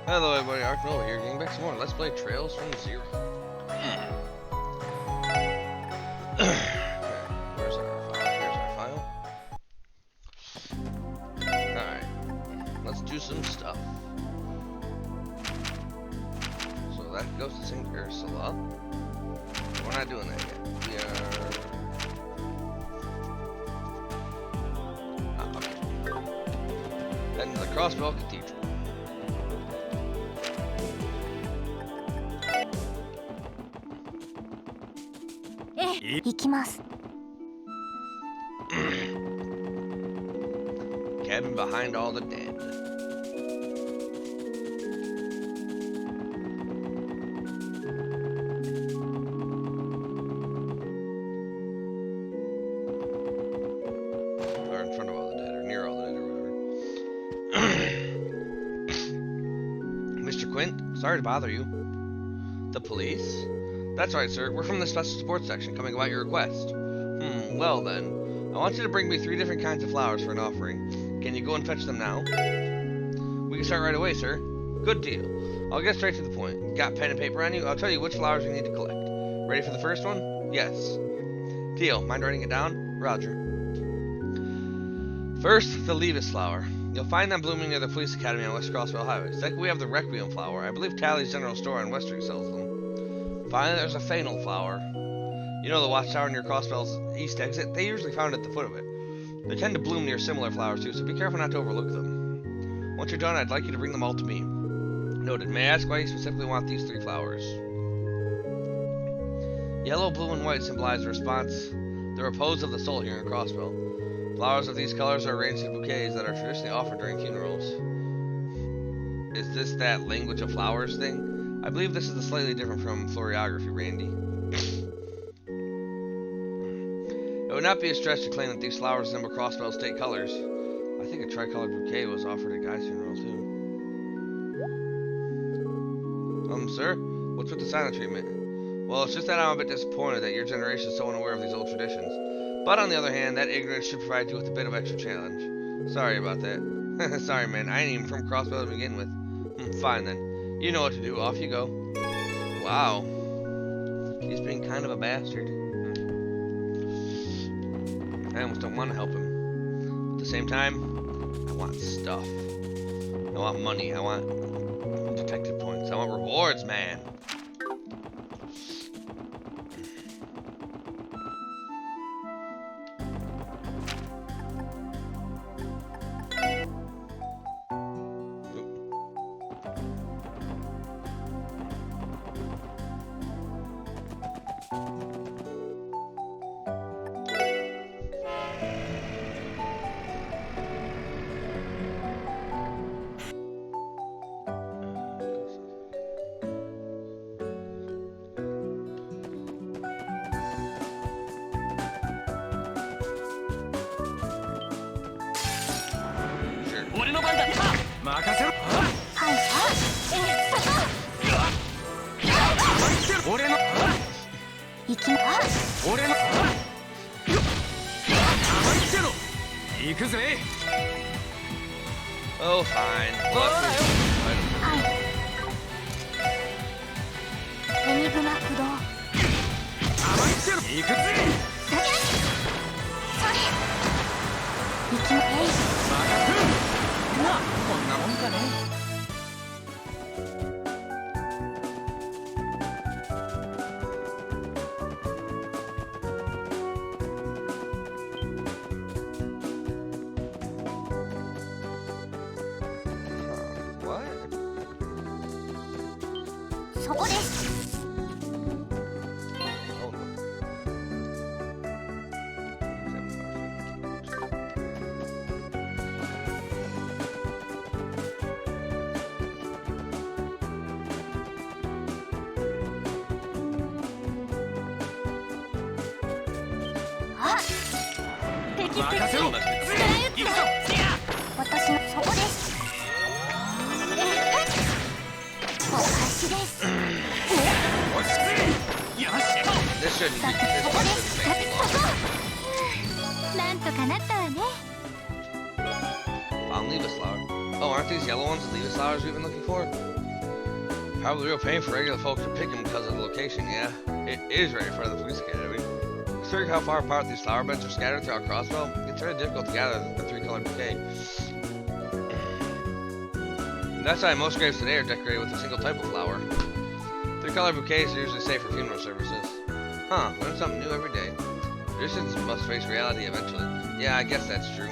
Hello everybody, Archnova here, getting back some more. Let's play Trails from Zero. Where's our file? Here's our file. Alright, let's do some stuff. So that goes to St. Ursula. We're not doing that yet. We are... okay. Heading to the Crossbell Cathedral. Cabin behind all the dead. Or in front of all the dead, or near all the dead, or whatever. Mr. Quint, sorry to bother you. The police? That's right, sir. We're from the Special Support Section, coming about your request. Well then. I want you to bring me 3 different kinds of flowers for an offering. Can you go and fetch them now? We can start right away, sir. Good deal. I'll get straight to the point. Got pen and paper on you? I'll tell you which flowers you need to collect. Ready for the first one? Yes. Deal. Mind writing it down? Roger. First, the Levus Flower. You'll find them blooming near the Police Academy on West Crossville Highway. Second, we have the Requiem Flower. I believe Tally's General Store on West Street sells them. Finally, there's a Fennel Flower. You know the watchtower near Crossbell's east exit? They usually found it at the foot of it. They tend to bloom near similar flowers too, so be careful not to overlook them. Once you're done, I'd like you to bring them all to me. Noted. May I ask why you specifically want these 3 flowers? Yellow, blue, and white symbolize the response, the repose of the soul here in Crossbell. Flowers of these colors are arranged in bouquets that are traditionally offered during funerals. Is this that language of flowers thing? I believe this is slightly different from floriography, Randy. It would not be a stretch to claim that these flowers resemble Crossbell state colors. I think a tricolored bouquet was offered at Guy's funeral too. Sir? What's with the silent treatment? Well, it's just that I'm a bit disappointed that your generation is so unaware of these old traditions. But on the other hand, that ignorance should provide you with a bit of extra challenge. Sorry about that. Sorry, man. I ain't even from Crossbell to begin with. Fine then. You know what to do. Off you go. Wow. He's being kind of a bastard. I almost don't want to help him. At the same time, I want stuff. I want money. I want detective points. I want rewards, man. Oh, fine. This shouldn't be Found Levus Flower. Oh, aren't these yellow ones the Levus Flowers we've been looking for? Probably real pain for regular folks to pick them because of the location, yeah. It is right in front of the police academy. Considering how far apart these flower beds are scattered throughout Crossville, it's very difficult to gather the three-colored bouquet. And that's why most graves today are decorated with a single type of flower. Three-colored bouquets are usually safe for funeral services. Huh, learn something new every day. Traditions must face reality eventually. Yeah, I guess that's true.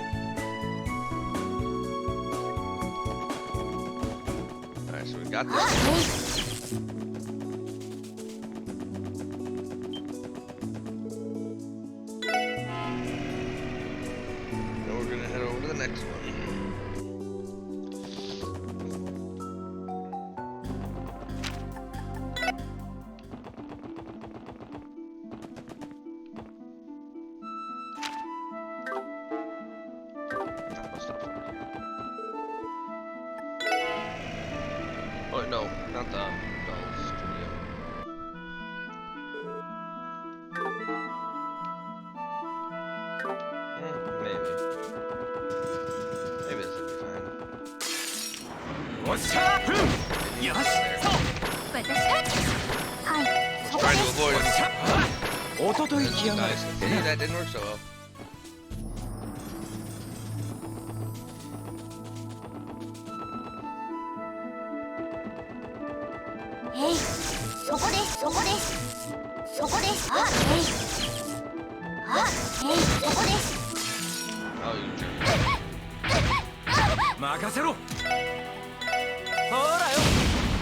Alright, so we got this. Now we're gonna head over to the next one. Oh no, not the Bell Studio. Maybe. Maybe this will be fine. What's up? Yes. Let's try to avoid it. Nice. See, that didn't work so well. Oh, you jerk. 任せろ。ほらよ、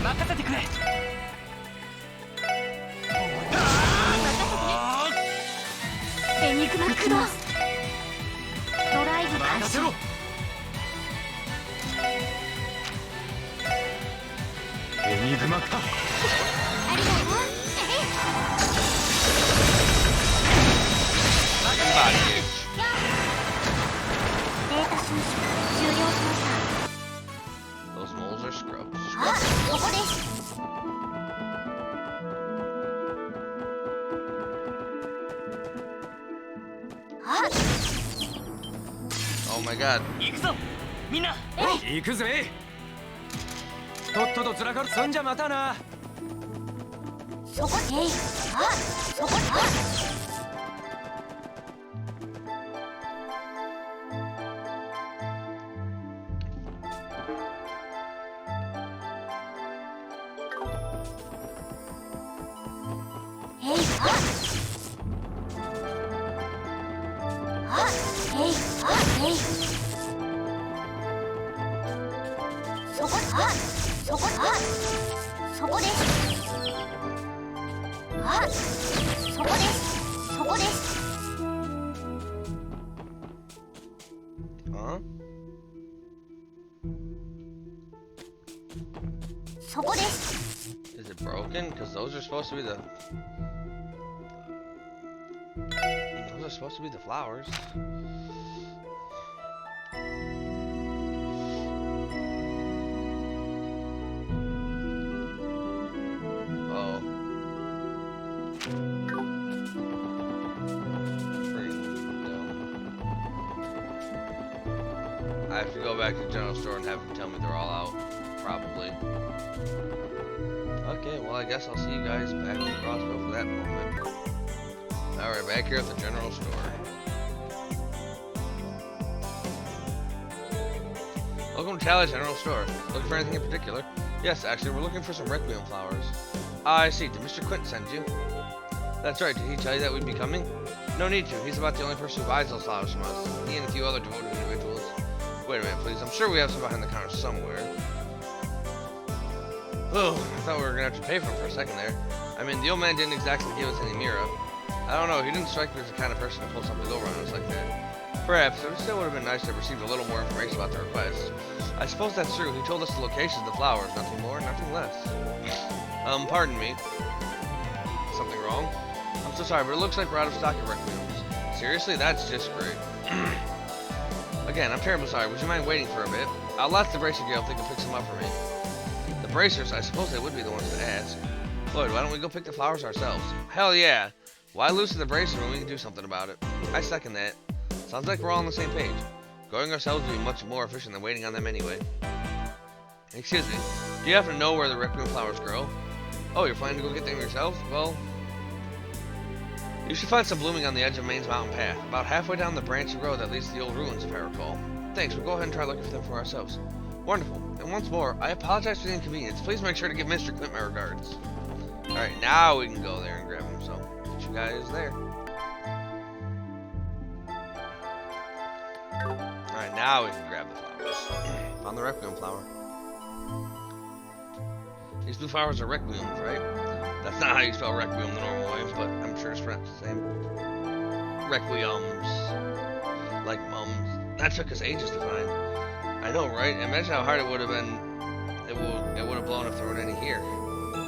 任せてくれ。エニグマクロス。ドライブ開始。任せろ。エニグマか。ありがとう。Those moles are scrubs. Oh my god. 行くぞ、みんな。行くぜ。とっととずらかる。そんじゃまたな。そこ。そこ。Huh? Is it broken? Because those are supposed to be the... Those are supposed to be the flowers. Oh. I have to go back to the general store and have them tell me they're all out. Probably. Okay, well I guess I'll see you guys back in Crossville for that moment. Alright, back here at the general store. Welcome to Tally's General Store. Looking for anything in particular? Yes, actually, we're looking for some requiem flowers. Ah, I see. Did Mr. Quint send you? That's right. Did he tell you that we'd be coming? No need to. He's about the only person who buys those flowers from us. He and a few other devoted individuals. Wait a minute, please. I'm sure we have some behind the counter somewhere. Oh, I thought we were going to have to pay for them for a second there. I mean, the old man didn't exactly give us any mira. I don't know. He didn't strike me as the kind of person to pull something over on us like that. Perhaps. It still would have been nice to have received a little more information about the request. I suppose that's true. He told us the locations of the flowers. Nothing more, nothing less. Pardon me. Something wrong? I'm so sorry, but it looks like we're out of stock of requiems. Seriously? That's just great. Again, I'm terribly sorry. Would you mind waiting for a bit? I'll ask the Bracer Guild if they can pick some up for me. The Bracers? I suppose they would be the ones to ask. Lloyd, why don't we go pick the flowers ourselves? Hell yeah! Why loosen the Bracer when we can do something about it? I second that. Sounds like we're all on the same page. Going ourselves would be much more efficient than waiting on them anyway. Excuse me. Do you happen to know where the requiem flowers grow? Oh, you're planning to go get them yourself? Well, you should find some blooming on the edge of Maine's mountain path, about halfway down the branching road that leads to the old ruins, if I recall. Thanks, we'll go ahead and try looking for them for ourselves. Wonderful. And once more, I apologize for the inconvenience. Please make sure to give Mr. Clint my regards. Alright, now we can go there and grab him, so get you guys there. Alright, now we can grab the flowers. Found the requiem flower. These blue flowers are requiems, right? That's not how you spell requiem the normal way, but I'm sure it's pronounced the same. Requiems. Like mums. That took us ages to find. I know, right? Imagine how hard it would have been. It would have blown if there weren't any here.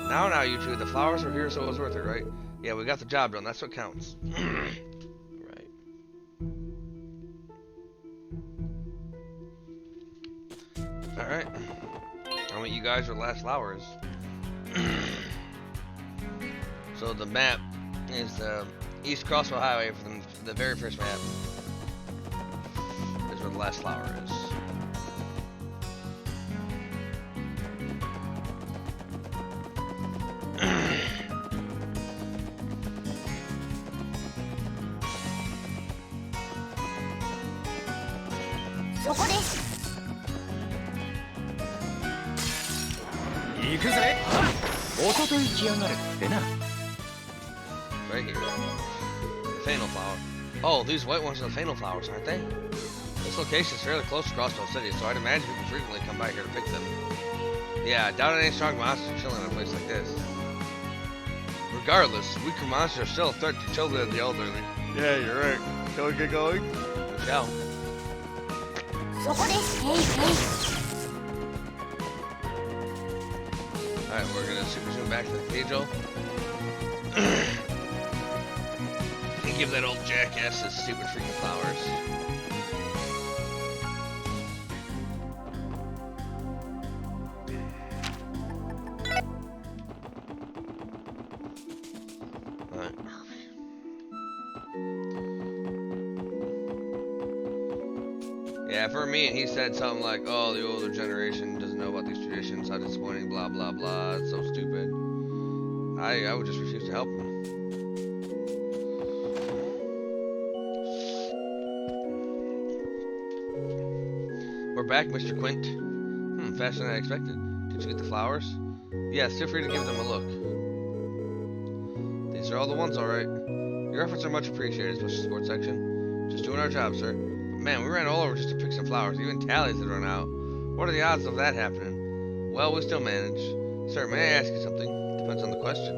Now, you two. The flowers were here, so it was worth it, right? Yeah, we got the job done. That's what counts. Right. Alright. I want you guys are the last flowers. So the map is the East Crossville Highway from the very first map. Is where the last flower is. Right here. The Fainal Flower. Oh, these white ones are the Fainal Flowers, aren't they? This location is fairly close to Crossville City, so I'd imagine people frequently come by here to pick them. Yeah, I doubt any strong monsters are chilling in a place like this. Regardless, weaker monsters are still a threat to children and the elderly. Yeah, you're right. Shall we get going? We shall. Alright, we're gonna super zoom back to the cathedral. And give that old jackass his stupid freaking flowers. Alright. Yeah, for me, he said something like, oh, the older generation doesn't know about these traditions, how disappointing, blah, blah, blah, it's so stupid. I would just refuse to help him. We're back, Mr. Quint. Faster than I expected. Did you get the flowers? Yes, feel free to give them a look. These are all the ones, alright. Your efforts are much appreciated, Special Sports Section. Just doing our job, sir. But man, we ran all over just to pick some flowers. Even tallies had run out. What are the odds of that happening? Well, we still manage. Sir, may I ask you something? Depends on the question.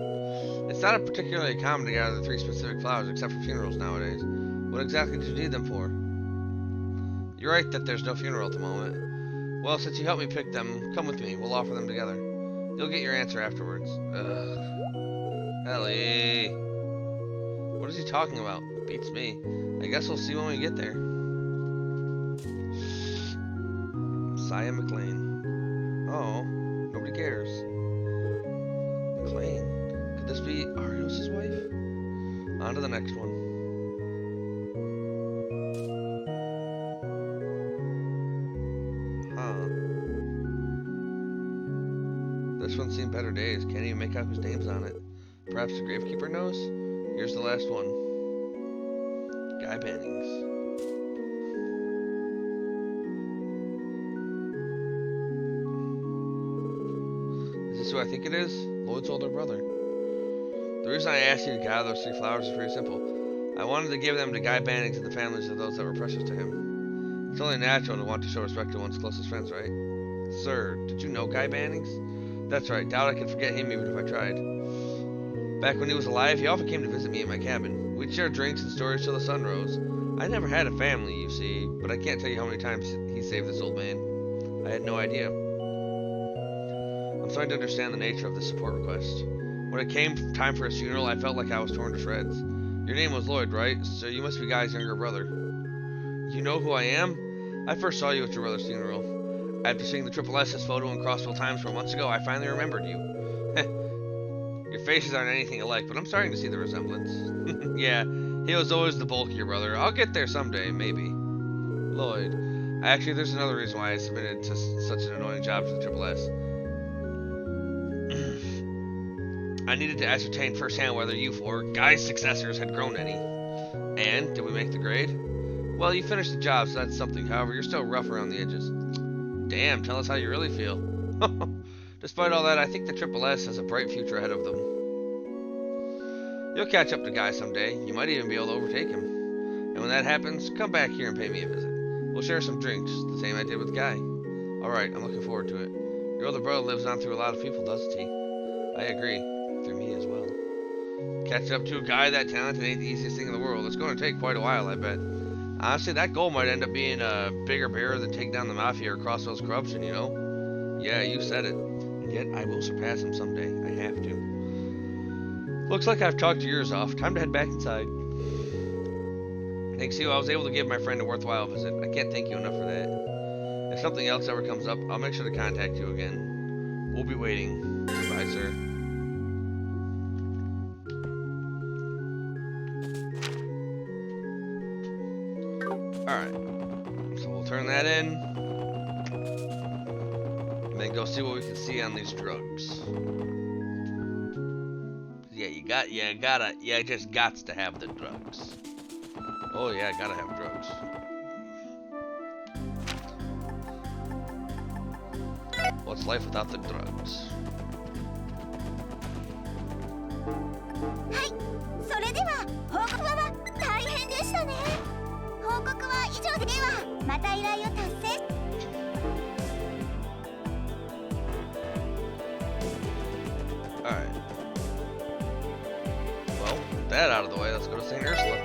It's not particularly common to gather 3 specific flowers except for funerals nowadays. What exactly did you need them for? You're right that there's no funeral at the moment. Well, since you helped me pick them, come with me. We'll offer them together. You'll get your answer afterwards. Ugh. Ellie. What is he talking about? Beats me. I guess we'll see when we get there. Saya McLean. Oh, nobody cares. McLean? Could this be Arios' wife? On to the next one. This one's seen better days. Can't even make out whose name's on it. Perhaps the gravekeeper knows? Here's the last one. Guy Bannings. Is this who I think it is? Lloyd's older brother. The reason I asked you to gather those 3 flowers is very simple. I wanted to give them to Guy Bannings and the families of those that were precious to him. It's only natural to want to show respect to one's closest friends, right? Sir, did you know Guy Bannings? That's right, doubt I could forget him even if I tried. Back when he was alive, he often came to visit me in my cabin. We'd share drinks and stories till the sun rose. I never had a family, you see, but I can't tell you how many times he saved this old man. I had no idea. I'm starting to understand the nature of this support request. When it came time for his funeral, I felt like I was torn to shreds. Your name was Lloyd, right? So you must be Guy's younger brother. You know who I am? I first saw you at your brother's funeral. After seeing the Triple S's photo in Crossville Times 4 months ago, I finally remembered you. Your faces aren't anything alike, but I'm starting to see the resemblance. Yeah, he was always the bulkier brother. I'll get there someday, maybe. Lloyd. Actually, there's another reason why I submitted to such an annoying job to the Triple S. I needed to ascertain firsthand whether you four, Guy's successors, had grown any. And, did we make the grade? Well, you finished the job, so that's something. However, you're still rough around the edges. Damn, tell us how you really feel. Despite all that, I think the Triple S has a bright future ahead of them. You'll catch up to Guy someday. You might even be able to overtake him. And when that happens, come back here and pay me a visit. We'll share some drinks, the same I did with Guy. Alright, I'm looking forward to it. Your older brother lives on through a lot of people, doesn't he? I agree. Through me as well. Catching up to a guy that talented ain't the easiest thing in the world. It's going to take quite a while, I bet. Honestly, that goal might end up being a bigger barrier than taking down the Mafia or Crossville's corruption, you know? Yeah, you said it. And yet, I will surpass him someday. I have to. Looks like I've talked your ears off. Time to head back inside. Thanks to you, I was able to give my friend a worthwhile visit. I can't thank you enough for that. If something else ever comes up, I'll make sure to contact you again. We'll be waiting. Goodbye, sir. Alright. So we'll turn that in. And then go see what we can see on these drugs. Yeah, you just gots to have the drugs. Oh yeah, gotta have drugs. What's life without the drugs? はい、それでは報告は大変でしたね。報告は以上ではまた依頼を達成。Alright. Well, with that out of the way, let's go to St. Ursula.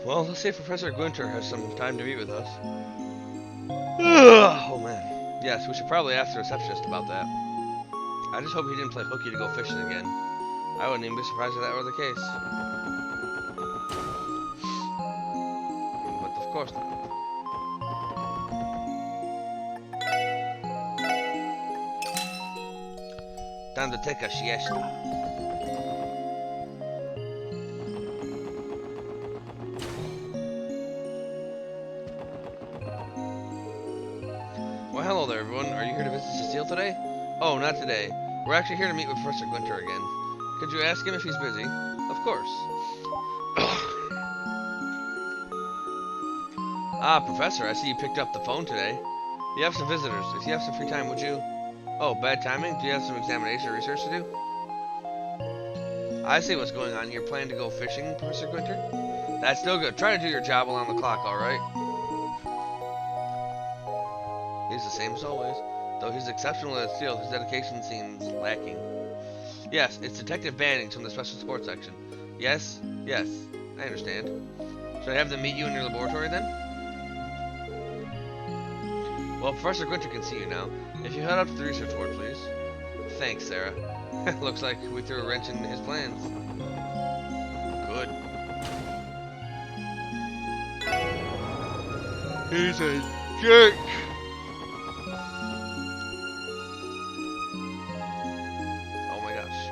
Well, let's see if Professor Gwinter has some time to meet with us. Oh man. Yes, we should probably ask the receptionist about that. I just hope he didn't play hooky to go fishing again. I wouldn't even be surprised if that were the case. But of course not. Time to take a siesta. Well, hello there, everyone. Are you here to visit Cecile today? Oh, not today. We're actually here to meet with Professor Gwinter again. Could you ask him if he's busy? Of course. Ah, Professor, I see you picked up the phone today. You have some visitors. If you have some free time, would you... Oh, bad timing? Do you have some examination or research to do? I see what's going on. You're planning to go fishing, Professor Gwinter? That's still good. Try to do your job while on the clock, alright? He's the same as always. Though he's exceptional at his field, his dedication seems lacking. Yes, it's Detective Bannings from the Special Sports Section. Yes, I understand. Should I have them meet you in your laboratory then? Well, Professor Gwinter can see you now. If you head up to the research ward, please. Thanks, Sarah. Looks like we threw a wrench in his plans. Good. He's a jerk! Oh my gosh.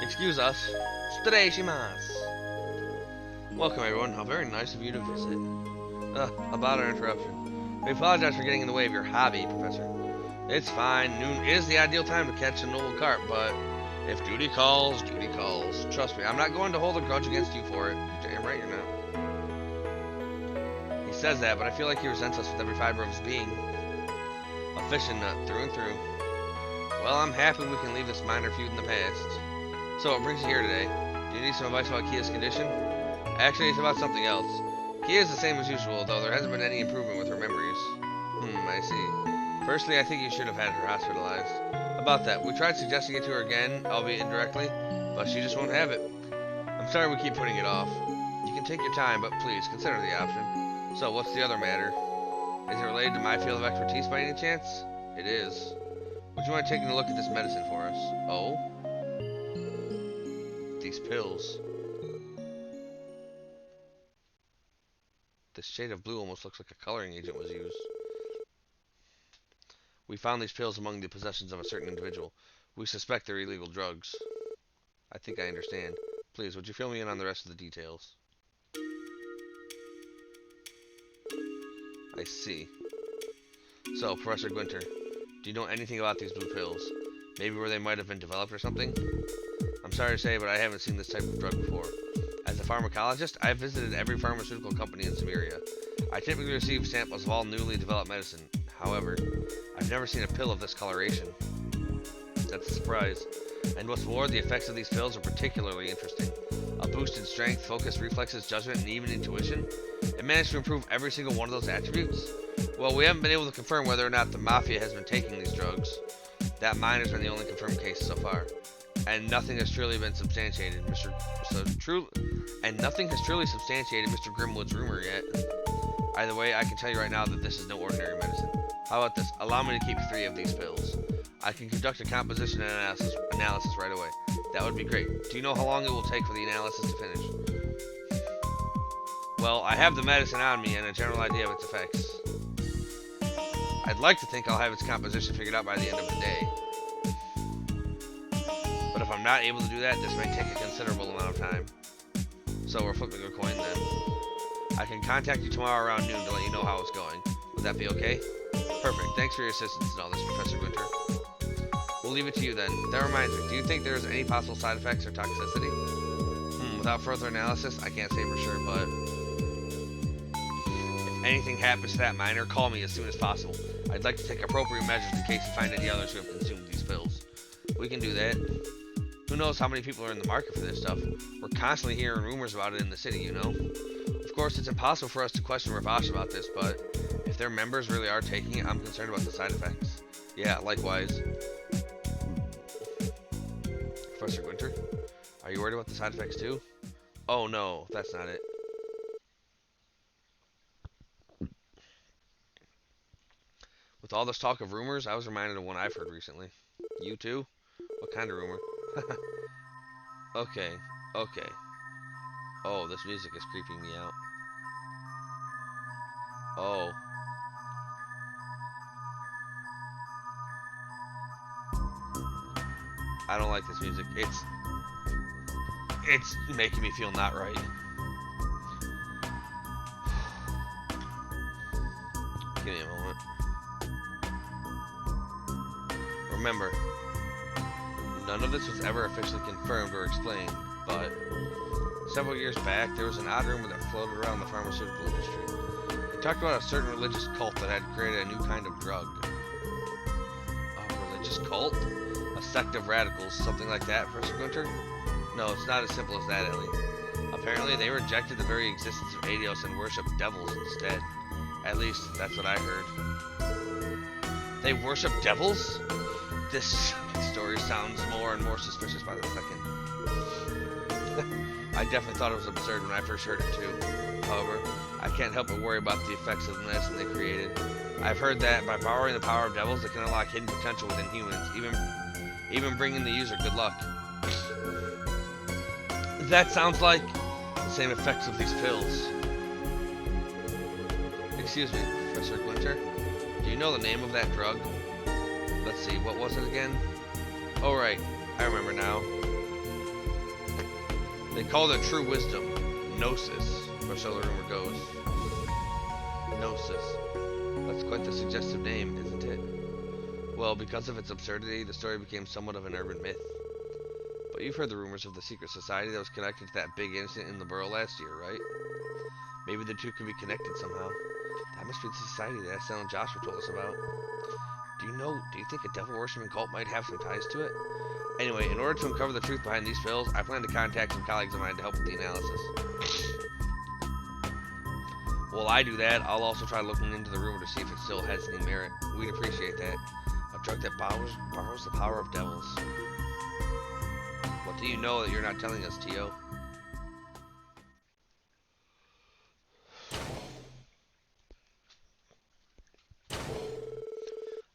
Excuse us. Shimasu. Welcome everyone. How very nice of you to visit. About our interruption. We apologize for getting in the way of your hobby, Professor. It's fine. Noon is the ideal time to catch a noble carp, but if duty calls, duty calls. Trust me, I'm not going to hold a grudge against you for it. You're damn right you're not. He says that, but I feel like he resents us with every fiber of his being. A fishing nut, through and through. Well, I'm happy we can leave this minor feud in the past. So, what brings you here today? Do you need some advice about Kia's condition? Actually, it's about something else. Kia is the same as usual, though there hasn't been any improvement with her memories. I see. Firstly, I think you should have had her hospitalized. About that, we tried suggesting it to her again, albeit indirectly, but she just won't have it. I'm sorry we keep putting it off. You can take your time, but please, consider the option. So, what's the other matter? Is it related to my field of expertise by any chance? It is. Would you mind taking a look at this medicine for us? Oh? these pills. This shade of blue almost looks like a coloring agent was used. We found these pills among the possessions of a certain individual. We suspect they're illegal drugs. I think I understand. Please, would you fill me in on the rest of the details? I see. So, Professor Gwinter, do you know anything about these blue pills? Maybe where they might have been developed or something? I'm sorry to say, but I haven't seen this type of drug before. As a pharmacologist, I've visited every pharmaceutical company in Samaria. I typically receive samples of all newly developed medicine. However, I've never seen a pill of this coloration. That's a surprise. And what's more, the effects of these pills are particularly interesting. A boost in strength, focus, reflexes, judgment, and even intuition. It managed to improve every single one of those attributes. Well, we haven't been able to confirm whether or not the Mafia has been taking these drugs. That mine has been the only confirmed case so far. And nothing has truly been substantiated, nothing has truly substantiated Mr. Grimwood's rumor yet. Either way, I can tell you right now that this is no ordinary medicine. How about this? Allow me to keep 3 of these pills. I can conduct a composition and analysis right away. That would be great. Do you know how long it will take for the analysis to finish? Well, I have the medicine on me and a general idea of its effects. I'd like to think I'll have its composition figured out by the end of the day. But if I'm not able to do that, this may take a considerable amount of time. So we're flipping a coin then. I can contact you tomorrow around noon to let you know how it's going. Would that be okay? Perfect. Thanks for your assistance and all this, Professor Winter. We'll leave it to you then. That reminds me, do you think there's any possible side effects or toxicity? Without further analysis, I can't say for sure, but if anything happens to that miner, call me as soon as possible. I'd like to take appropriate measures in case you find any others who have consumed these pills. We can do that. Who knows how many people are in the market for this stuff? We're constantly hearing rumors about it in the city, you know? Of course, it's impossible for us to question Ravash about this, but if their members really are taking it, I'm concerned about the side effects. Yeah, likewise. Professor Winter, are you worried about the side effects too? Oh no, that's not it. With all this talk of rumors, I was reminded of one I've heard recently. You too? What kind of rumor? Okay. Oh, this music is creeping me out. Oh. I don't like this music. It's making me feel not right. Give me a moment. Remember, none of this was ever officially confirmed or explained, but several years back, there was an odd rumor that floated around the pharmaceutical industry. It talked about a certain religious cult that had created a new kind of drug. A religious cult? A sect of radicals, something like that, Professor Gunter? No, it's not as simple as that, Ellie. Apparently, they rejected the very existence of Adios and worshipped devils instead. At least, that's what I heard. They worship devils? This story sounds more and more suspicious by the second. I definitely thought it was absurd when I first heard it too. However, I can't help but worry about the effects of the medicine they created. I've heard that by borrowing the power of devils, it can unlock hidden potential within humans, even bringing the user good luck. That sounds like the same effects of these pills. Excuse me, Professor Gwinter. Do you know the name of that drug? Let's see, what was it again? Oh right, I remember now. They call it true wisdom, Gnosis, or so the rumor goes. Gnosis. That's quite the suggestive name, isn't it? Well, because of its absurdity, the story became somewhat of an urban myth. But you've heard the rumors of the secret society that was connected to that big incident in the borough last year, right? Maybe the two could be connected somehow. That must be the society that Estelle and Joshua told us about. Do you think a devil-worshipping cult might have some ties to it? Anyway, in order to uncover the truth behind these pills, I plan to contact some colleagues of mine to help with the analysis. While I do that, I'll also try looking into the rumor to see if it still has any merit. We'd appreciate that. A drug that borrows the power of devils. What do you know that you're not telling us, Tio?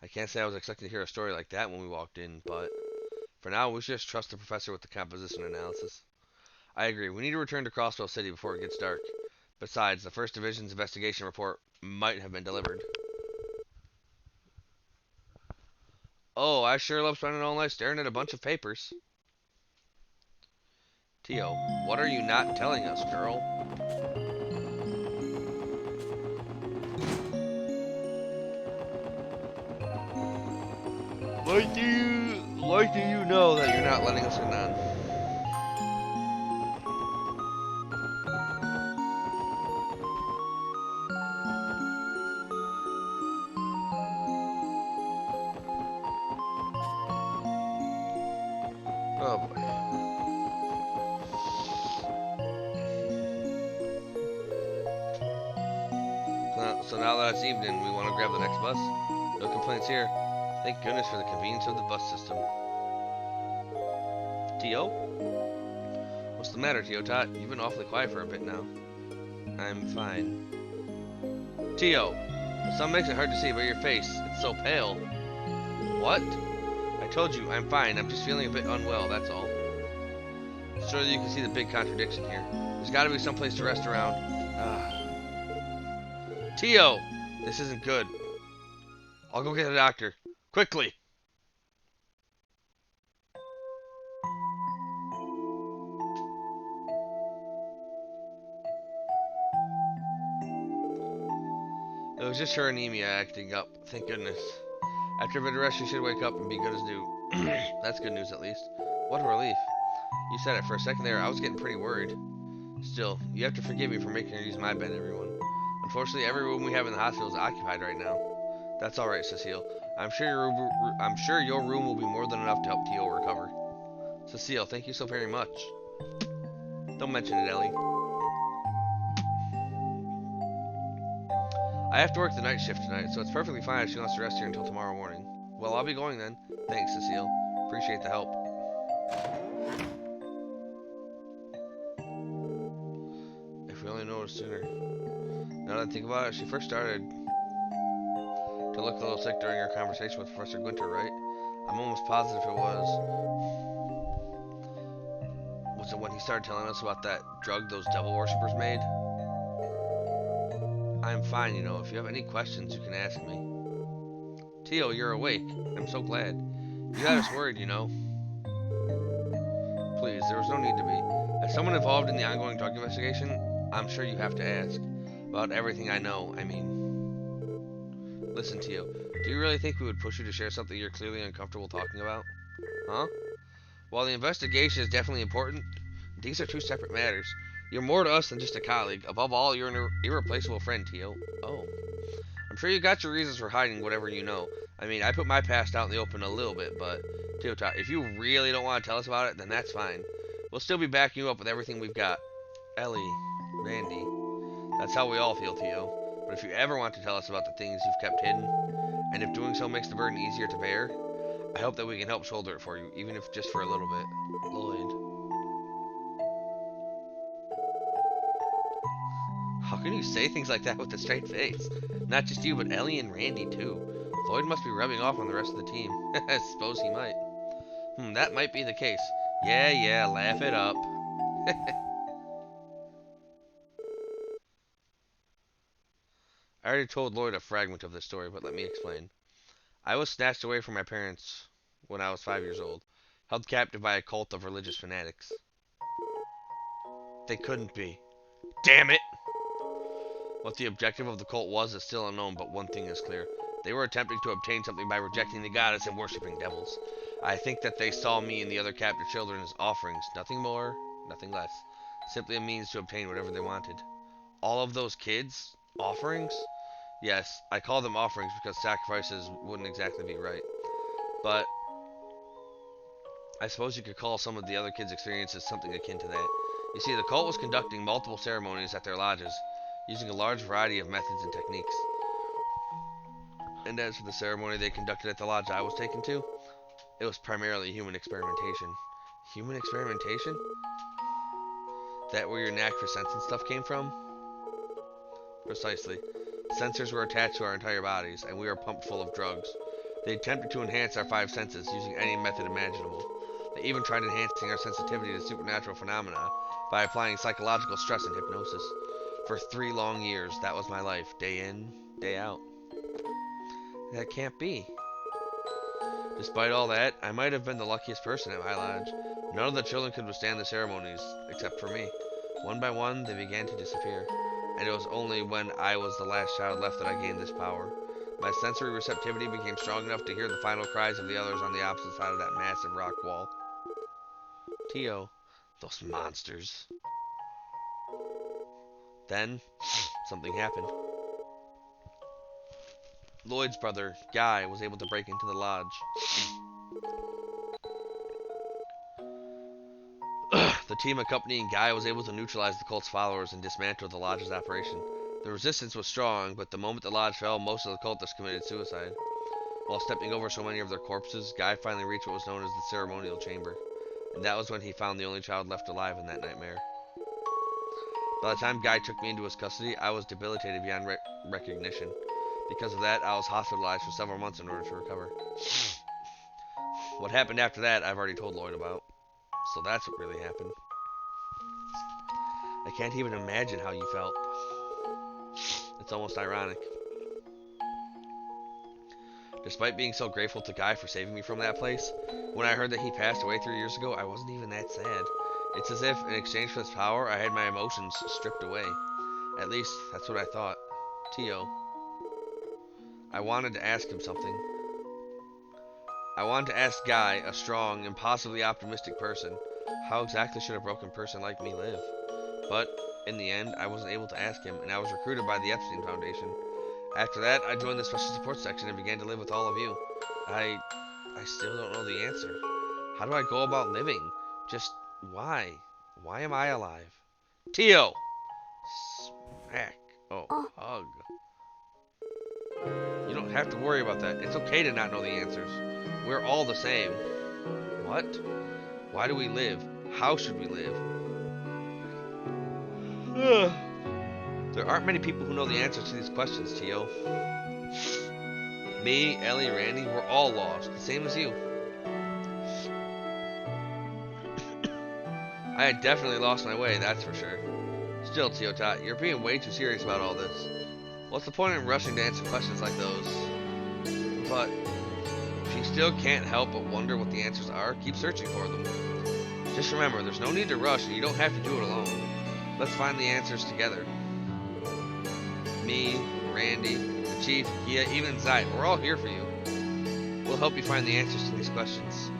I can't say I was expecting to hear a story like that when we walked in, but for now, we should just trust the professor with the composition analysis. I agree. We need to return to Crossbow City before it gets dark. Besides, the First Division's investigation report might have been delivered. Oh, I sure love spending all night staring at a bunch of papers. Tio, what are you not telling us, girl? Like do you know that you're not letting us in on? Oh boy. So now that it's evening, we want to grab the next bus. No complaints here. Thank goodness for the convenience of the bus system. Tio? What's the matter, Tio Tot? You've been awfully quiet for a bit now. I'm fine. Tio! The sun makes it hard to see, but your face, it's so pale. What? I told you, I'm fine. I'm just feeling a bit unwell, that's all. Surely you can see the big contradiction here. There's gotta be some place to rest around. Tio! This isn't good. I'll go get a doctor. Quickly! It was just her anemia acting up. Thank goodness. After a bit of rest, she should wake up and be good as new. That's good news, at least. What a relief. You said it for a second there. I was getting pretty worried. Still, you have to forgive me for making her use my bed, everyone. Unfortunately, every room we have in the hospital is occupied right now. That's all right, Cecile. I'm sure your room will be more than enough to help Tio recover. Cecile, thank you so very much. Don't mention it, Ellie. I have to work the night shift tonight, so it's perfectly fine if she wants to rest here until tomorrow morning. Well, I'll be going then. Thanks, Cecile. Appreciate the help. If we only noticed sooner. Now that I think about it, she first started to look a little sick during her conversation with Professor Gunter, right? I'm almost positive it was. Was it when he started telling us about that drug those devil worshippers made? I'm fine, you know. If you have any questions, you can ask me. Tio, you're awake. I'm so glad. You had us worried, you know. Please, there was no need to be. As someone involved in the ongoing drug investigation, I'm sure you have to ask. About everything I know, I mean. Listen, Tio, do you really think we would push you to share something you're clearly uncomfortable talking about? Huh? While the investigation is definitely important, these are two separate matters. You're more to us than just a colleague. Above all, you're an irreplaceable friend, Tio. Oh. I'm sure you got your reasons for hiding whatever you know. I mean, I put my past out in the open a little bit, but Tio, if you really don't want to tell us about it, then that's fine. We'll still be backing you up with everything we've got. Ellie, Randy. That's how we all feel, Tio. But if you ever want to tell us about the things you've kept hidden, and if doing so makes the burden easier to bear, I hope that we can help shoulder it for you, even if just for a little bit. Lloyd. How can you say things like that with a straight face? Not just you, but Ellie and Randy, too. Lloyd must be rubbing off on the rest of the team. I suppose he might. That might be the case. Yeah, laugh it up. I already told Lloyd a fragment of this story, but let me explain. I was snatched away from my parents when I was 5 years old, held captive by a cult of religious fanatics. They couldn't be. Damn it! What the objective of the cult was is still unknown, but one thing is clear. They were attempting to obtain something by rejecting the goddess and worshipping devils. I think that they saw me and the other captive children as offerings, nothing more, nothing less. Simply a means to obtain whatever they wanted. All of those kids? Offerings? Yes, I call them offerings because sacrifices wouldn't exactly be right. But I suppose you could call some of the other kids' experiences something akin to that. You see, the cult was conducting multiple ceremonies at their lodges, using a large variety of methods and techniques. And as for the ceremony they conducted at the lodge I was taken to, it was primarily human experimentation. Human experimentation? That where your knack for sensing stuff came from? Precisely. Sensors were attached to our entire bodies, and we were pumped full of drugs. They attempted to enhance our 5 senses using any method imaginable. They even tried enhancing our sensitivity to supernatural phenomena by applying psychological stress and hypnosis. For 3 long years, that was my life, day in, day out. That can't be. Despite all that, I might have been the luckiest person at my lodge. None of the children could withstand the ceremonies, except for me. One by one, they began to disappear, and it was only when I was the last child left that I gained this power. My sensory receptivity became strong enough to hear the final cries of the others on the opposite side of that massive rock wall. Tio, those monsters. Then, something happened. Lloyd's brother, Guy, was able to break into the lodge. The team accompanying Guy was able to neutralize the cult's followers and dismantle the lodge's operation. The resistance was strong, but the moment the lodge fell, most of the cultists committed suicide. While stepping over so many of their corpses, Guy finally reached what was known as the ceremonial chamber, and that was when he found the only child left alive in that nightmare. By the time Guy took me into his custody, I was debilitated beyond recognition. Because of that, I was hospitalized for several months in order to recover. What happened after that, I've already told Lloyd about. So that's what really happened. I can't even imagine how you felt. It's almost ironic. Despite being so grateful to Guy for saving me from that place, when I heard that he passed away 3 years ago, I wasn't even that sad. It's as if, in exchange for this power, I had my emotions stripped away. At least, that's what I thought. Tio. I wanted to ask him something. I wanted to ask Guy, a strong, impossibly optimistic person, how exactly should a broken person like me live? But, in the end, I wasn't able to ask him, and I was recruited by the Epstein Foundation. After that, I joined the Special Support Section and began to live with all of you. I still don't know the answer. How do I go about living? Just, why? Why am I alive? Tio! Smack. Oh, hug. You don't have to worry about that. It's okay to not know the answers. We're all the same. What? Why do we live? How should we live? There aren't many people who know the answers to these questions, Tio. Me, Ellie, Randy, we're all lost. The same as you. I had definitely lost my way, that's for sure. Still, Tio Tot, you're being way too serious about all this. What's the point in rushing to answer questions like those? But if you still can't help but wonder what the answers are, keep searching for them. Just remember, there's no need to rush and you don't have to do it alone. Let's find the answers together. Me, Randy, the Chief, Kia, even Zite, we're all here for you. We'll help you find the answers to these questions.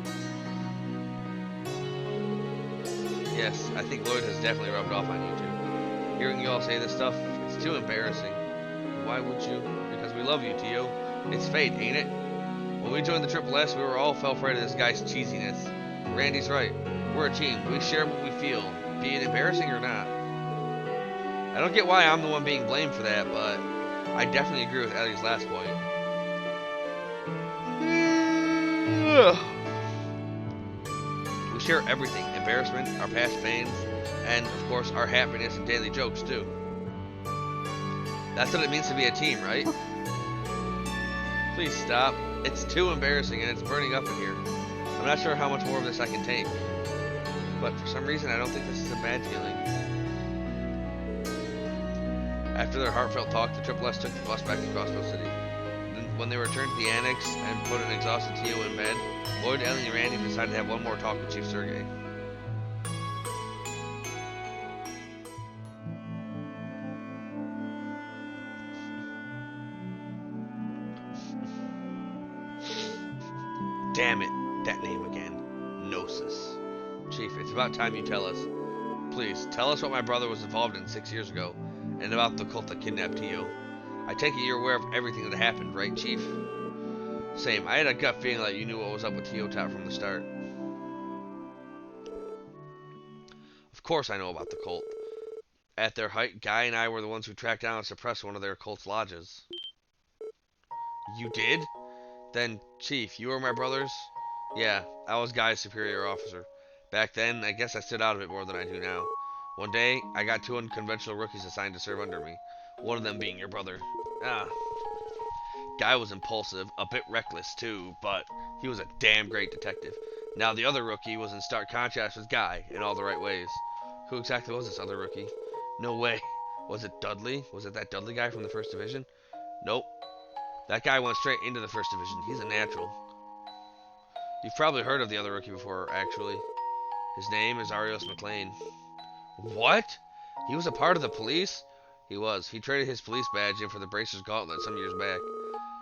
Yes, I think Lloyd has definitely rubbed off on you two. Hearing you all say this stuff, it's too embarrassing. Why would you? Because we love you, Tio. It's fate, ain't it? When we joined the Triple S, we were all fell afraid of this guy's cheesiness. Randy's right. We're a team. We share what we feel, be it embarrassing or not. I don't get why I'm the one being blamed for that, but I definitely agree with Ellie's last point. We share everything. Embarrassment, our past pains, and, of course, our happiness and daily jokes, too. That's what it means to be a team, right? Please stop. It's too embarrassing and it's burning up in here. I'm not sure how much more of this I can take. But for some reason, I don't think this is a bad feeling. After their heartfelt talk, the Triple S took the bus back to Crossbow City. Then, when they returned to the annex and put an exhausted Tio in bed, Lloyd, Ellie, and Randy decided to have one more talk with Chief Sergey. Damn it, that name again. Gnosis. Chief, it's about time you tell us. Please, tell us what my brother was involved in 6 years ago, and about the cult that kidnapped Tio. I take it you're aware of everything that happened, right, Chief? Same, I had a gut feeling that you knew what was up with Tio Tot from the start. Of course I know about the cult. At their height, Guy and I were the ones who tracked down and suppressed one of their cult's lodges. You did? Then, Chief, you were my brothers? Yeah, I was Guy's superior officer. Back then, I guess I stood out of it more than I do now. One day, I got 2 unconventional rookies assigned to serve under me. One of them being your brother. Guy was impulsive, a bit reckless too, but he was a damn great detective. Now the other rookie was in stark contrast with Guy in all the right ways. Who exactly was this other rookie? No way. Was it Dudley? Was it that Dudley guy from the First Division? Nope. That guy went straight into the First Division. He's a natural. You've probably heard of the other rookie before, actually. His name is Arios McLean. What? He was a part of the police? He was. He traded his police badge in for the Bracer's Gauntlet some years back.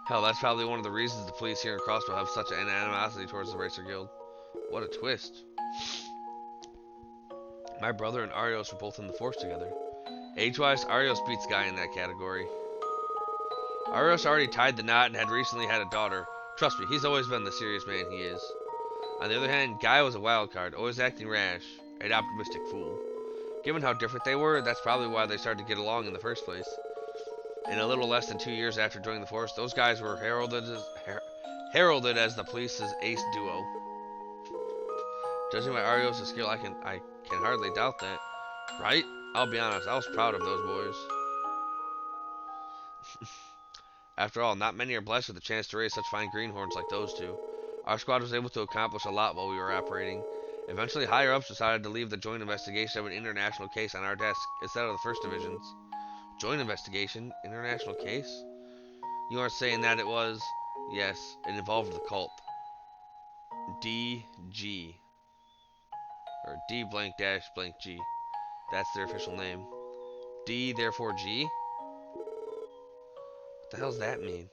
Hell, that's probably one of the reasons the police here in Crossbow have such an animosity towards the Bracer Guild. What a twist. My brother and Arios were both in the Force together. Age-wise, Arios beats Guy in that category. Arios already tied the knot and had recently had a daughter. Trust me, he's always been the serious man he is. On the other hand, Guy was a wild card, always acting rash, an optimistic fool. Given how different they were, that's probably why they started to get along in the first place. In a little less than 2 years after joining the Force, those guys were heralded as the police's ace duo. Judging by Arios' skill, I can hardly doubt that. Right? I'll be honest, I was proud of those boys. After all, not many are blessed with the chance to raise such fine greenhorns like those two. Our squad was able to accomplish a lot while we were operating. Eventually, higher-ups decided to leave the joint investigation of an international case on our desk instead of the First Division's. Joint investigation? International case? You aren't saying that it was... Yes, it involved the cult. DG. Or D blank dash blank G. That's their official name. D, therefore G? What the hell does that mean?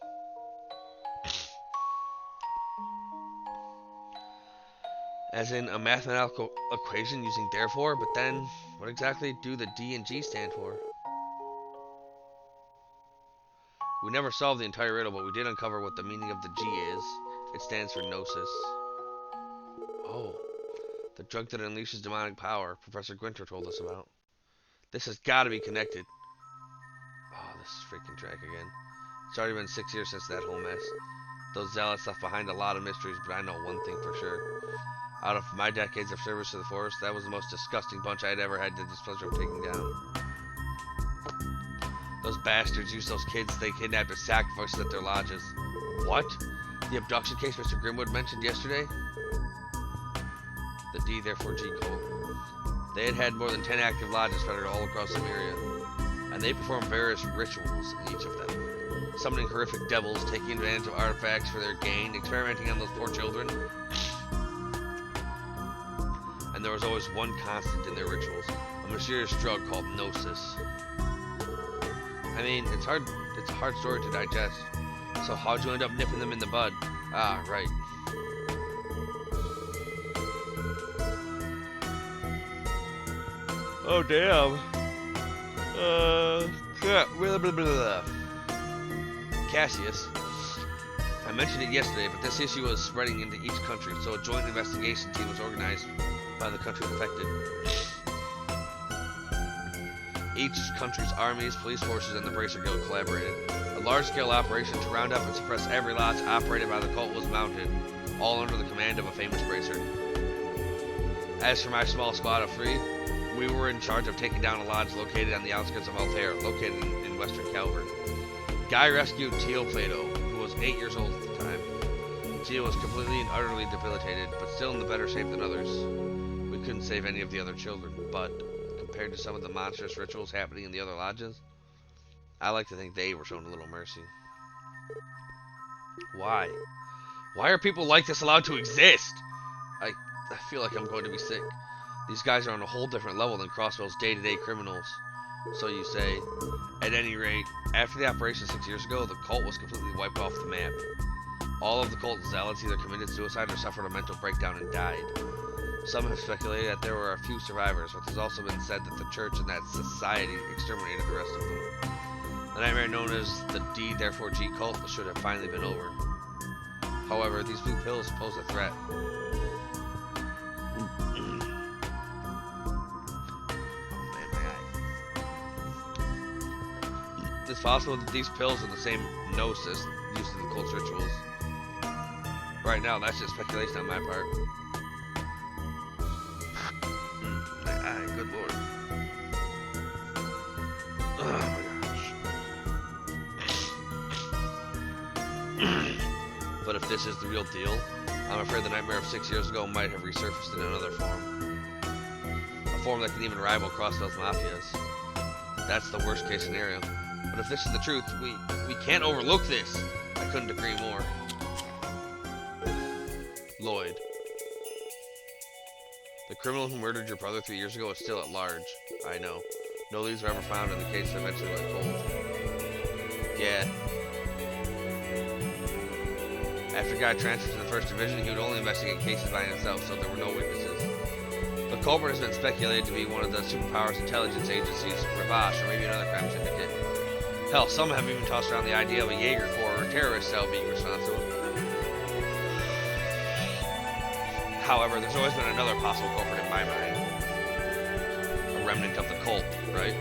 As in a mathematical equation using therefore, but then what exactly do the D and G stand for? We never solved the entire riddle, but we did uncover what the meaning of the G is. It stands for gnosis. Oh, the drug that unleashes demonic power Professor Gwinter told us about. This has got to be connected. Oh, this is freaking track again. It's already been 6 years since that whole mess. Those zealots left behind a lot of mysteries, but I know one thing for sure. Out of my decades of service to the Force, that was the most disgusting bunch I'd ever had the displeasure of taking down. Those bastards used those kids they kidnapped as sacrifices at their lodges. What? The abduction case Mr. Grimwood mentioned yesterday? The D, therefore G cult. They had had more than 10 active lodges scattered all across the area, and they performed various rituals in each of them. Summoning horrific devils, taking advantage of artifacts for their gain, experimenting on those poor children. And there was always one constant in their rituals, a mysterious drug called gnosis. I mean, it's a hard story to digest. So how'd you end up nipping them in the bud? Ah, right. Oh, damn. Cassius. I mentioned it yesterday, but this issue was spreading into each country, so a joint investigation team was organized by the countries affected. Each country's armies, police forces, and the Bracer Guild collaborated. A large-scale operation to round up and suppress every lodge operated by the cult was mounted, all under the command of a famous Bracer. As for my small squad of 3, we were in charge of taking down a lodge located on the outskirts of Altair, located in western Calvert. Guy rescued Teal Plato, who was 8 years old at the time. Teal was completely and utterly debilitated, but still in the better shape than others. We couldn't save any of the other children, but compared to some of the monstrous rituals happening in the other lodges, I like to think they were shown a little mercy. Why? Why are people like this allowed to exist? I feel like I'm going to be sick. These guys are on a whole different level than Crossbow's day-to-day criminals. So you say. At any rate, after the operation 6 years ago, the cult was completely wiped off the map. All of the cult zealots either committed suicide or suffered a mental breakdown and died. Some have speculated that there were a few survivors, but there's also been said that the church and that society exterminated the rest of them. The nightmare known as the D, therefore G cult should have finally been over. However, these blue pills pose a threat. It's possible that these pills are the same gnosis used in the cult's rituals. Right now, that's just speculation on my part. Good lord. Oh my gosh. But if this is the real deal, I'm afraid the nightmare of 6 years ago might have resurfaced in another form. A form that can even rival Crossbell's mafias. That's the worst case scenario. But if this is the truth, we can't overlook this. I couldn't agree more. Lloyd. The criminal who murdered your brother 3 years ago is still at large. I know. No leads were ever found and the case eventually went cold. Yeah. After Guy transferred to the First Division, he would only investigate cases by himself, so there were no witnesses. The culprit has been speculated to be one of the superpowers intelligence agencies, Ravash, or maybe another crime syndicate. Hell, some have even tossed around the idea of a Jaeger Corps or terrorist cell being responsible. However, there's always been another possible culprit in my mind. A remnant of the cult, right?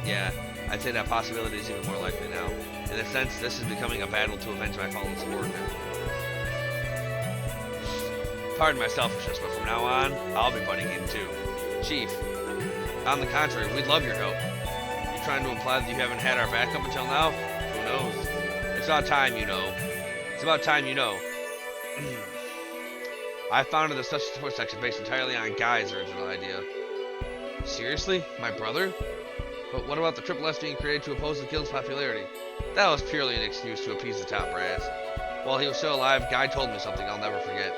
Yeah, I'd say that possibility is even more likely now. In a sense, this is becoming a battle to avenge my fallen subordinate. Pardon my selfishness, but from now on, I'll be butting in too. Chief, on the contrary, we'd love your help. You trying to imply that you haven't had our back up until now? Who knows? It's about time you know. It's about time you know. I founded the Special Support Section based entirely on Guy's original idea. Seriously? My brother? But what about the Triple S being created to oppose the guild's popularity? That was purely an excuse to appease the top brass. While he was still alive, Guy told me something I'll never forget.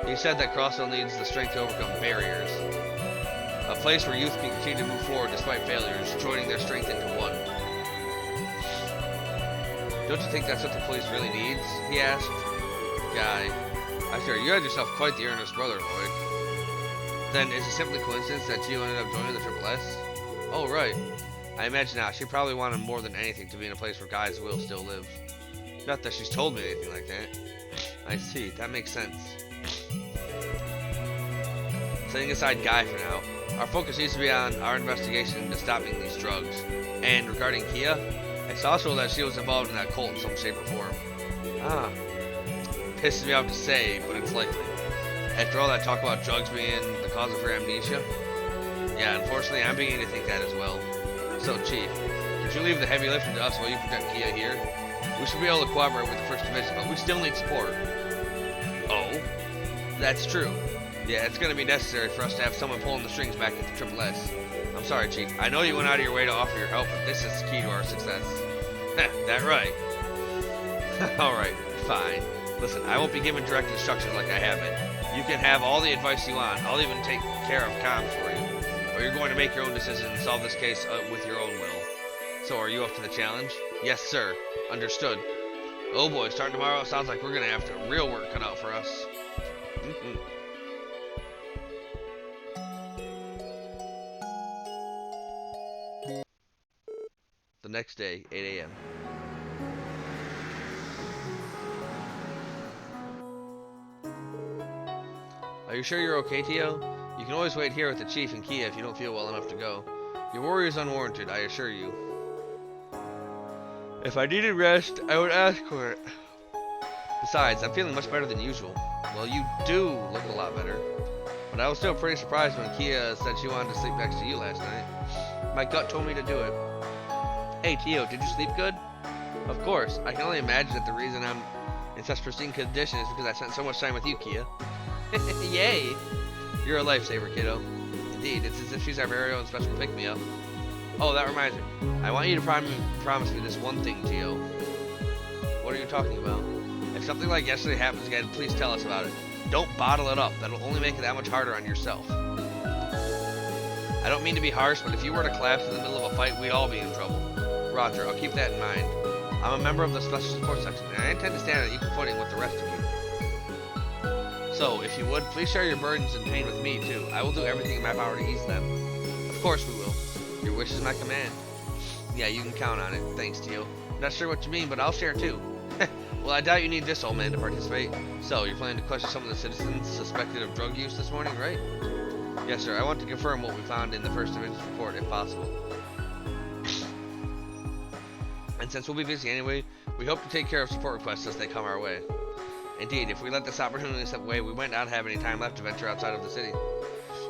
He said that Crossville needs the strength to overcome barriers. A place where youth can continue to move forward despite failures, joining their strength into one. Don't you think that's what the police really needs? He asked. Guy, I fear you had yourself quite the earnest brother, Lloyd. Then is it simply coincidence that you ended up joining the Triple S? Oh, right. I imagine now, she probably wanted more than anything to be in a place where Guy's will still lives. Not that she's told me anything like that. I see, that makes sense. Setting aside Guy for now, our focus needs to be on our investigation into stopping these drugs. And regarding Kia, it's also that she was involved in that cult in some shape or form. Ah. Pisses me off to say, but it's likely. After all that talk about drugs being the cause of her amnesia? Yeah, unfortunately, I'm beginning to think that as well. So, Chief, could you leave the heavy lifting to us while you protect Kia here? We should be able to cooperate with the First Division, but we still need support. Oh? That's true. Yeah, it's going to be necessary for us to have someone pulling the strings back at the Triple S. I'm sorry, Chief. I know you went out of your way to offer your help, but this is key to our success. That right. Alright, fine. Listen, I won't be giving direct instructions like I have been. You can have all the advice you want. I'll even take care of comms for you. But you're going to make your own decision and solve this case with your own will. So, are you up to the challenge? Yes, sir. Understood. Oh boy, starting tomorrow, it sounds like we're going to have real work cut out for us. The next day, 8 a.m. Are you sure you're okay, Tio? You can always wait here with the Chief and Kia if you don't feel well enough to go. Your worry is unwarranted, I assure you. If I needed rest, I would ask for it. Besides, I'm feeling much better than usual. Well, you do look a lot better. But I was still pretty surprised when Kia said she wanted to sleep next to you last night. My gut told me to do it. Hey, Tio, did you sleep good? Of course. I can only imagine that the reason I'm in such pristine condition is because I spent so much time with you, Kia. Yay! You're a lifesaver, kiddo. Indeed, it's as if she's our very own special pick-me-up. Oh, that reminds me. I want you to promise me this one thing, Tio. What are you talking about? If something like yesterday happens again, please tell us about it. Don't bottle it up. That'll only make it that much harder on yourself. I don't mean to be harsh, but if you were to collapse in the middle of a fight, we'd all be in trouble. Roger, I'll keep that in mind. I'm a member of the Special Support Section, and I intend to stand on equal footing with the rest of you. So, if you would, please share your burdens and pain with me, too. I will do everything in my power to ease them. Of course we will. Your wish is my command. Yeah, you can count on it. Thanks, Tio. Not sure what you mean, but I'll share, too. Well, I doubt you need this old man to participate. So, you're planning to question some of the citizens suspected of drug use this morning, right? Yes, sir. I want to confirm what we found in the First Division's report, if possible. And since we'll be busy anyway, we hope to take care of support requests as they come our way. Indeed, if we let this opportunity slip away, we might not have any time left to venture outside of the city.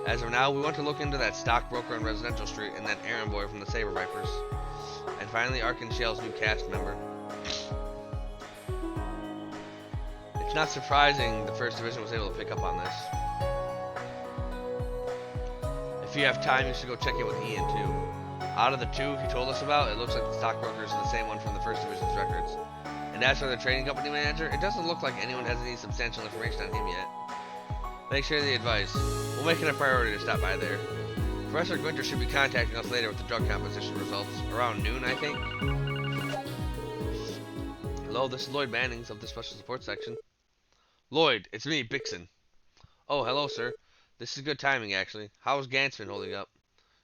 As of now, we want to look into that stockbroker on Residential Street and that errand boy from the Saber Vipers. And finally, Arkanshell's new cast member. It's not surprising the First Division was able to pick up on this. If you have time, you should go check in with Ian too. Out of the two he told us about, it looks like the stockbrokers are the same one from the First Division's records. And as for the trading company manager, it doesn't look like anyone has any substantial information on him yet. Thanks for the advice. We'll make it a priority to stop by there. Professor Gwinter should be contacting us later with the drug composition results. Around noon, I think. Hello, this is Lloyd Mannings of the Special Support Section. Lloyd, it's me, Bixen. Oh, hello, sir. This is good timing, actually. How's Gantz been holding up?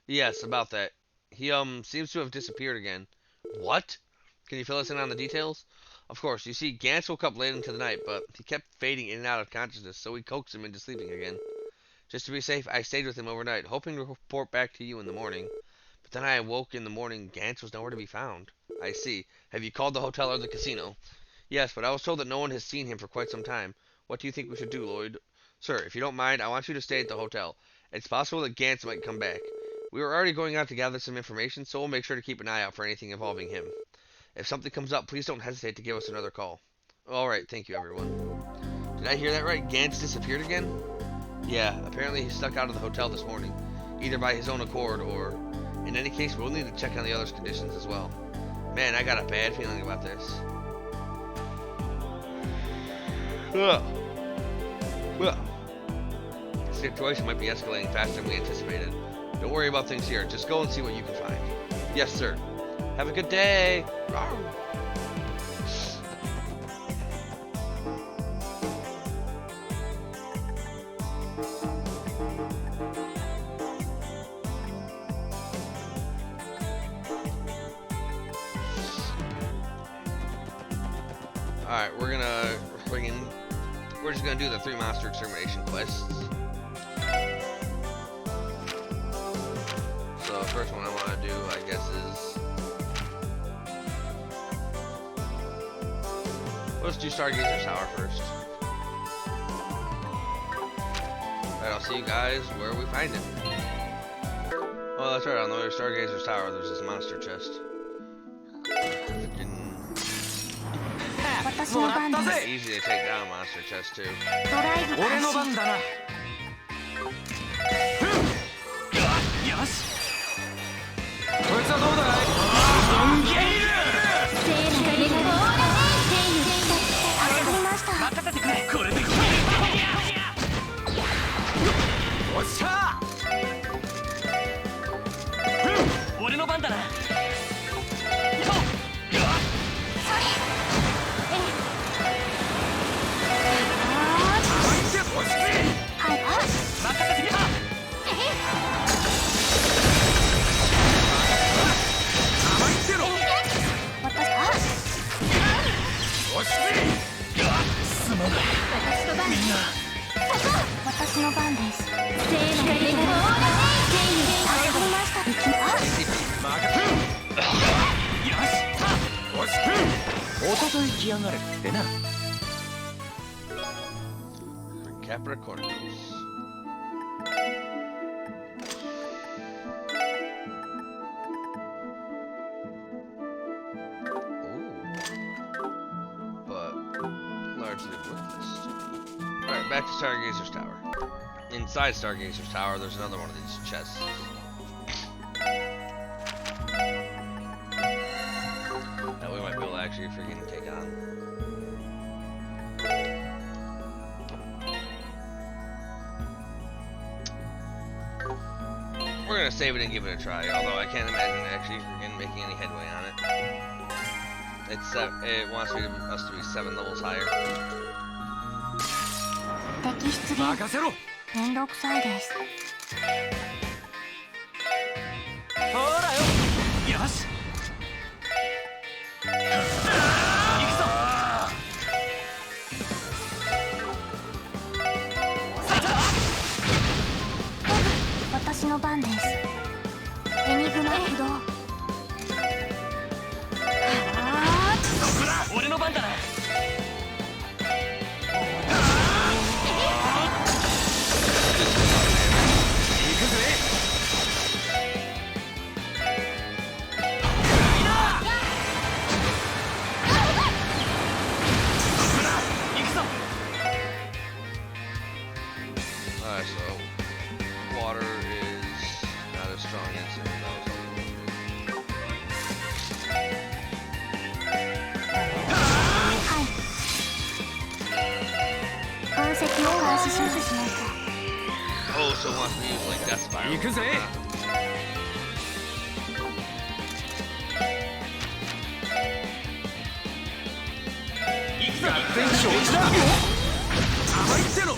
Yes, about that. He, seems to have disappeared again. What? Can you fill us in on the details? Of course, you see, Gantz woke up late into the night, but he kept fading in and out of consciousness, so we coaxed him into sleeping again. Just to be safe, I stayed with him overnight, hoping to report back to you in the morning. But then I awoke in the morning, Gantz was nowhere to be found. I see. Have you called the hotel or the casino? Yes, but I was told that no one has seen him for quite some time. What do you think we should do, Lloyd? Sir, if you don't mind, I want you to stay at the hotel. It's possible that Gantz might come back. We were already going out to gather some information, so we'll make sure to keep an eye out for anything involving him. If something comes up, please don't hesitate to give us another call. Alright, thank you, everyone. Did I hear that right? Gantz disappeared again? Yeah, apparently he snuck out of the hotel this morning, either by his own accord or... In any case, we'll need to check on the others' conditions as well. Man, I got a bad feeling about this. Ugh. Ugh. The situation might be escalating faster than we anticipated. Don't worry about things here. Just go and see what you can find. Yes, sir. Have a good day. Rawr. Alright, we're just gonna do the 3 monster extermination quests. So the first one I want to do, I guess, is let's do Stargazer Tower first. Alright, I'll see you guys where we find it. Oh, that's right, on the way to Stargazer Tower, there's this monster chest. Easy to take down monster chest too. Capricorns. But largely worthless. Alright, back to Stargazer's Tower. Inside Stargazer's Tower, there's another one of these chests. That we might be able to actually freaking take on. We're gonna save it and give it a try, although I can't imagine actually freaking making any headway on it. It wants us to be 7 levels higher. Alright, so water is strong answer. That was all you Oh, so wants me to use like Death Spiral. 行くぜ。勝手に承知だ。甘いっての。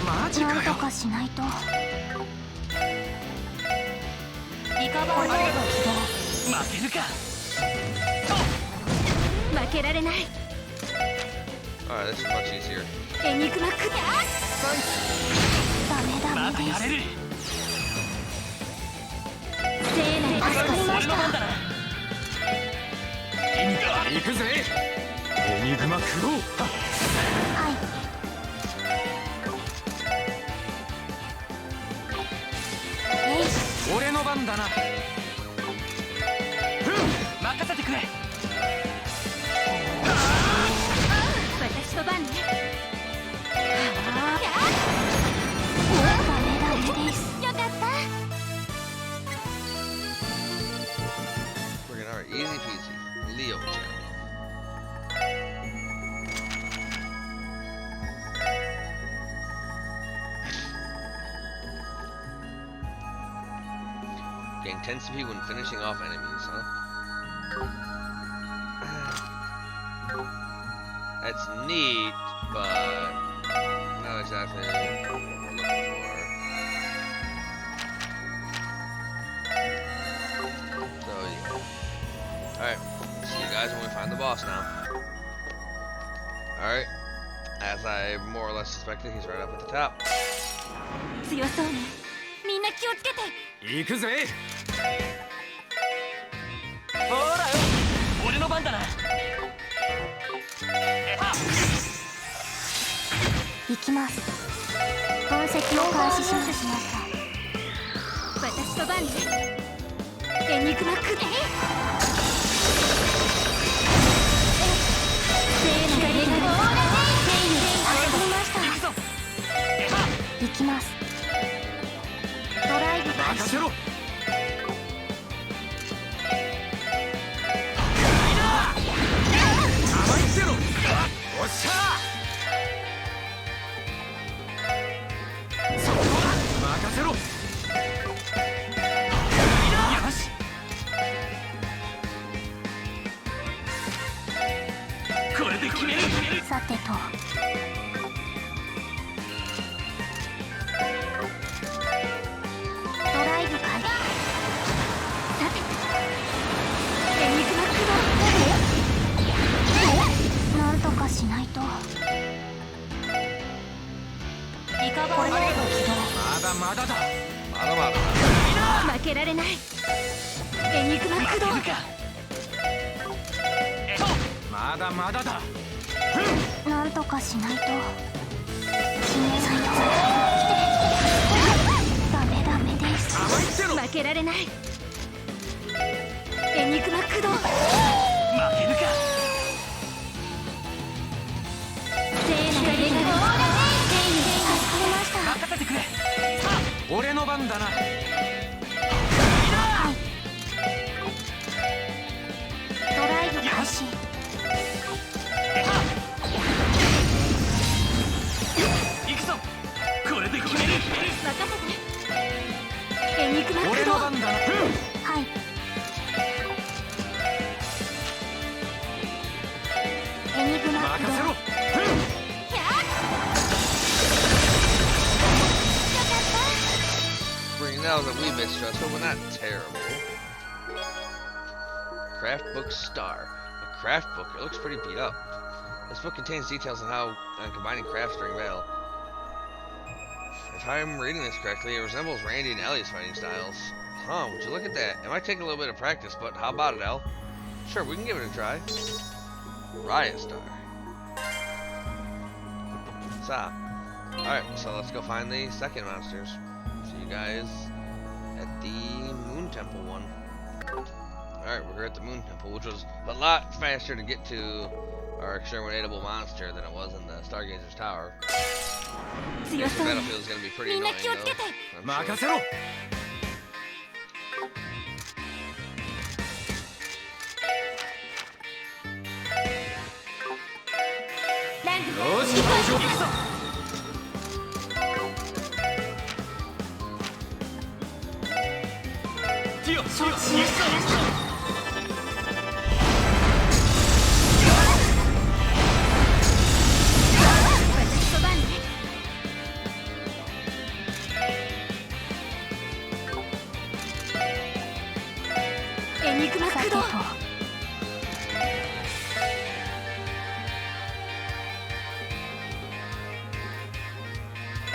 マジかよ。なんとかしないと。リカバーモード起動。負けるか。負けられない。Alright, this is much easier. エニグマクリア。ダメダメです。やれる。聖なる助かりました。行くぜ。エニグマクロー。はい。俺の番だな。任せてくれ。私の番ね。ダメダメです。よかった。We're gonna easy peasy. Leo channel. Gain 10 CP when finishing off enemies, huh? That's neat, but not exactly what I'm looking for. So yeah. Alright, see you guys when we find the boss now. Alright, as I more or less suspected, he's right up at the top. 強そうね。みんな気をつけて。行くぜ。ほらよ。俺の番だな。行きます。痕跡を開始しました。私の番ね。エニグマクリア。聖なる光が聖に助かりました。行きます。ドライブ開始。任せろ。甘いっての。おっしゃー。そこは任せろ。よし。これで決める。さてと。ドライブ開始。さて。エニグマクロー。なんとかしないと。リカバーモード起動。まだまだだ。まだまだ。負けられない。エニグマ駆動。まだまだだ。なんとかしないと。決めないと。ダメダメです。負けられない。エニグマ駆動。負けるか。聖なる光が聖に助かりました。任せてくれ。俺の番だな。はい。ドライブ開始。行くぞ。これで決める。任せて。エニグマ駆動。俺の番だな。はい。エニグマ駆動。任せろ。That was a wee bit stressful, but not terrible. Craft book star. A craft book. It looks pretty beat up. This book contains details on how combining crafts during battle. If I'm reading this correctly, it resembles Randy and Ellie's fighting styles. Huh, would you look at that? It might take a little bit of practice, but how about it, Elle? Sure, we can give it a try. Riot Star. What's up? Alright, so let's go find the second monsters. See you guys at the Moon Temple one. Alright, we're here at the Moon Temple, which was a lot faster to get to our exterminatable monster than it was in the Stargazer's Tower. The battlefield is going to be pretty annoying, though. I'm sure. エニグマ駆動。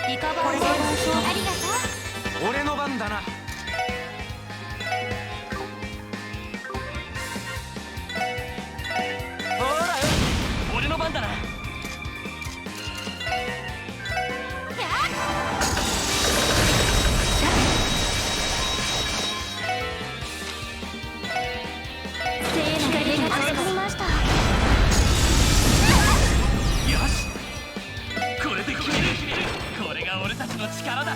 リカバーありがとう。俺の番だな。ほらよ、俺の番だな。光が助かりました。よし、これで決める。これが俺たちの力だ。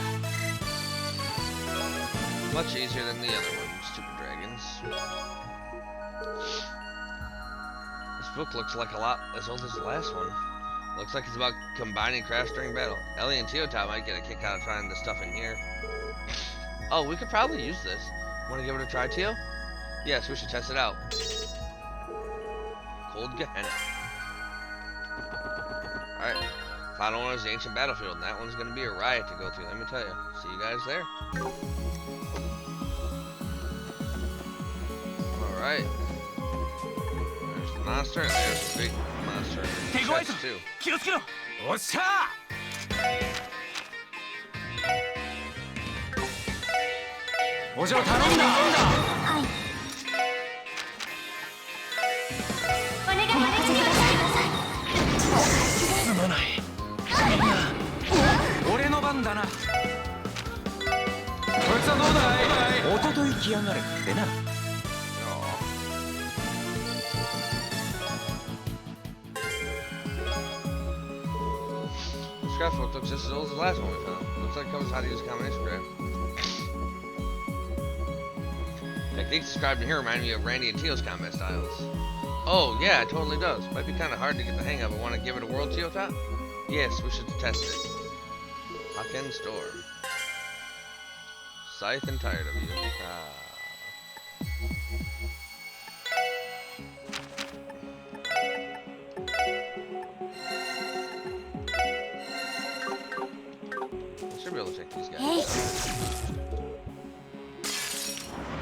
Much easier than the other one, stupid dragons. This book looks like a lot as old as the last one. Looks like it's about combining crafts during battle. Ellie and Teotop might get a kick out of trying this stuff in here. Oh, we could probably use this. Want to give it a try, Teo? Yes, we should test it out. Cold Gehenna. Alright. Final one is the ancient battlefield, and that one's going to be a riot to go through, let me tell you. See you guys there. Alright. There's the monster, and there's the big monster. Chest too. 気をつけろ。おっしゃー。お嬢頼んだ。はい。お願いしてください。すまない。俺の番だな。こいつはどうだい。おととい来やがれってな。 Scrapbook looks just as old as the last one we found. Looks like it covers how to use a combination grab. Techniques described in here remind me of Randy and Teal's combat styles. Oh, yeah, it totally does. Might be kind of hard to get the hang of, but want to give it a whirl, Teotop? Yes, we should test it. Lock in store. Scythe and tired of you. Should be able to take these guys.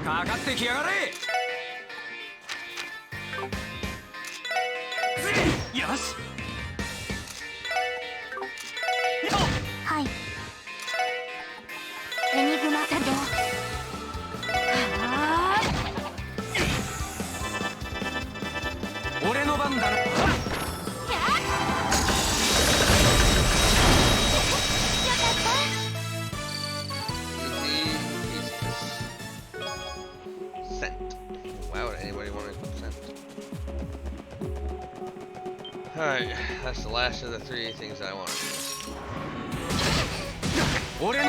かかってきやがれ。よし。はい。エニグマ駆動。俺の番だな。 Alright, that's the last of the three things I want to do. Let's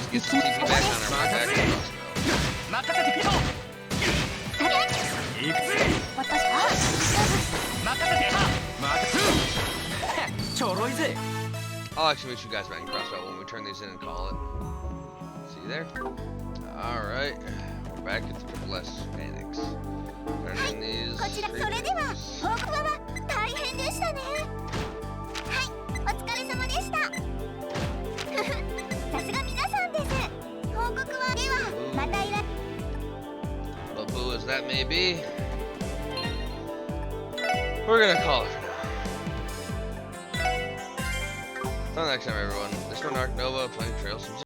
just get some TP back on our back I'll actually meet you guys back in Crossbow when we turn these in and call it. See you there? Alright, we're back at the Triple S Panics. Turning these こちらそれでは報告は大変でしたね。はい、お疲れ様でした。さすが皆さんです。報告はではまた依頼。But boo as that may be, we're gonna call it for now. Until next time, everyone. This is Ark Nova playing Trails.